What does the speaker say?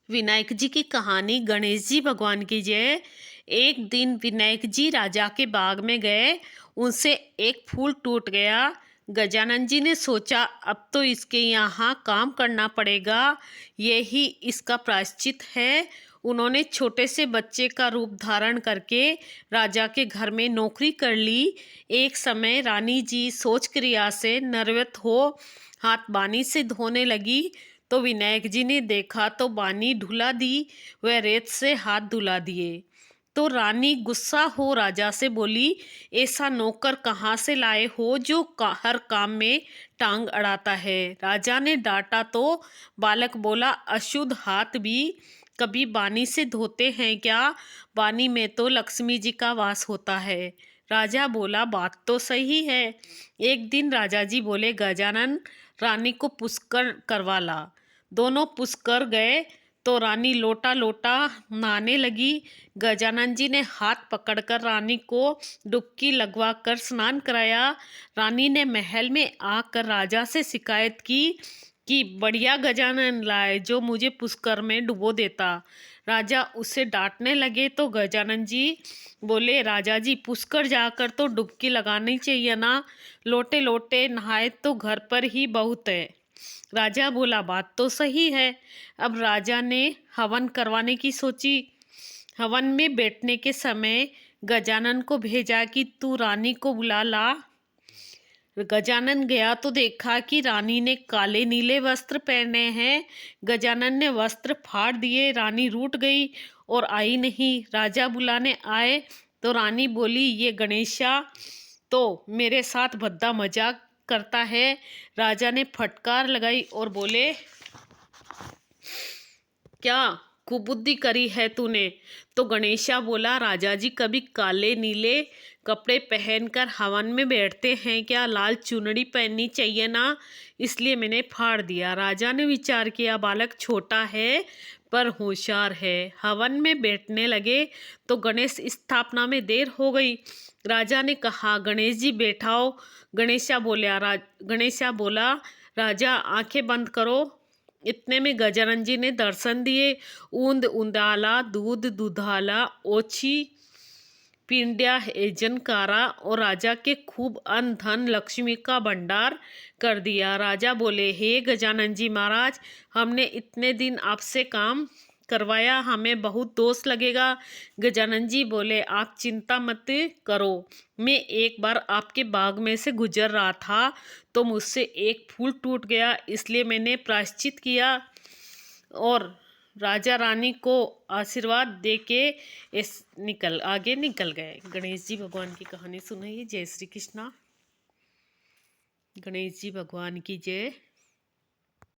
विनायक जी की कहानी। गणेश जी भगवान की जय। एक दिन विनायक जी राजा के बाग में गए। उनसे एक फूल टूट गया। गजानन जी ने सोचा अब तो इसके यहाँ काम करना पड़ेगा, यही इसका प्रायश्चित है। उन्होंने छोटे से बच्चे का रूप धारण करके राजा के घर में नौकरी कर ली। एक समय रानी जी सोच क्रिया से नर्वत हो हाथ बानी से धोने लगी तो विनायक जी ने देखा तो बानी ढुला दी, वह रेत से हाथ धुला दिए। तो रानी गुस्सा हो राजा से बोली, ऐसा नौकर कहाँ से लाए हो जो हर काम में टांग अड़ाता है। राजा ने डांटा तो बालक बोला, अशुद्ध हाथ भी कभी बानी से धोते हैं क्या? बानी में तो लक्ष्मी जी का वास होता है। राजा बोला, बात तो सही है। एक दिन राजा जी बोले, गजानन रानी को पुष्कर करवा ला। दोनों पुष्कर गए तो रानी लोटा लोटा नहाने लगी। गजानन जी ने हाथ पकड़कर रानी को डुबकी लगवा कर स्नान कराया। रानी ने महल में आकर राजा से शिकायत की कि बढ़िया गजानन लाए जो मुझे पुष्कर में डुबो देता। राजा उसे डांटने लगे तो गजानन जी बोले, राजा जी पुष्कर जाकर तो डुबकी लगानी चाहिए ना, लोटे लोटे नहाए तो घर पर ही बहुत है। राजा बोला, बात तो सही है। अब राजा ने हवन करवाने की सोची। हवन में बैठने के समय गजानन को भेजा कि तू रानी को बुला ला। गजानन गया तो देखा कि रानी ने काले नीले वस्त्र पहने हैं। गजानन ने वस्त्र फाड़ दिए। रानी रूठ गई और आई नहीं। राजा बुलाने आए तो रानी बोली, ये गणेशा तो मेरे साथ भद्दा मजाक करता है। राजा ने फटकार लगाई और बोले, क्या कुबुद्धि करी है तूने? तो गणेशा बोला, राजा जी कभी काले नीले कपड़े पहनकर हवन में बैठते हैं क्या? लाल चुनरी पहननी चाहिए ना, इसलिए मैंने फाड़ दिया। राजा ने विचार किया, बालक छोटा है पर होशियार है। हवन में बैठने लगे तो गणेश स्थापना में देर हो गई। राजा ने कहा, गणेश जी बैठाओ। गणेशा बोला, राजा आंखें बंद करो। इतने में गजानन जी ने दर्शन दिए। ऊंद उंदाला, दूध दुधाला, ओछी पिंड्या एजनकारा और राजा के खूब अन्न धन लक्ष्मी का भंडार कर दिया। राजा बोले, हे गजानन जी महाराज, हमने इतने दिन आपसे काम करवाया, हमें बहुत दोष लगेगा। गजानन जी बोले, आप चिंता मत करो। मैं एक बार आपके बाग में से गुजर रहा था तो मुझसे एक फूल टूट गया, इसलिए मैंने प्रायश्चित किया और राजा रानी को आशीर्वाद देके आगे निकल गए। गणेश जी भगवान की कहानी सुनाइए। जय श्री कृष्णा। गणेश जी भगवान की जय।